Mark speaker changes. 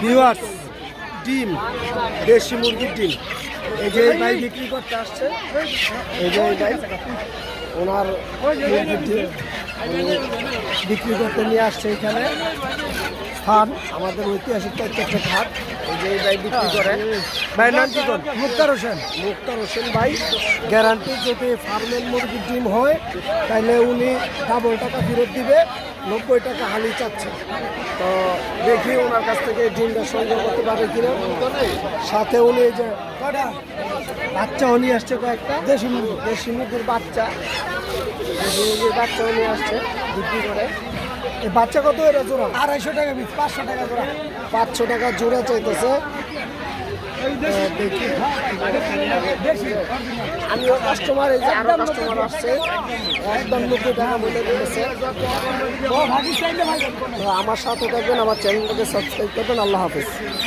Speaker 1: Viewers, ডিম, দেশি মুরগির ডিম। এই যে এই ভাই বিক্রি করতে আসছে, এই যে এই ভাই ওনার মুরগির ডিম উনি বিক্রি করতে নিয়ে আসছে এখানে। স্থান আমাদের ঐতিহাসিক একটা ঘাট। এই যে এই ভাই বিক্রি করে। ভাইয়ের নাম কি করেন? মুক্তার হোসেন। মুক্তার হোসেন ভাই গ্যারান্টি, যদি ফার্মের মুরগির ডিম হয় তাহলে উনি ডাবল টাকা ফেরত দিবে, 90 টাকা হালি চাচ্ছে। তো দেখি ওনার কাছ থেকে ডিমটা সংগ্রহ করতে পারে কিনা। সাথে উনি এই যে বাচ্চাও নিয়ে আসছে কয়েকটা, দেশি মুরগির বাচ্চা, দেশি মুরগির বাচ্চাও নিয়ে আসছে বিক্রি করে। এই বাচ্চা কত এরা জোড়া? 250 টাকা পিস, 500 টাকা জোড়া। 500 টাকা জোড়া চাইতেছে। দেখি আমিও কাস্টমার, এই যে আরো কাস্টমার আসছে, একদম 90 টাকা বলে দিতেছে। তো আমার সাথে থাকবেন, আমার চ্যানেলটাকে সাবস্ক্রাইব করবেন। আল্লাহ হাফেজ।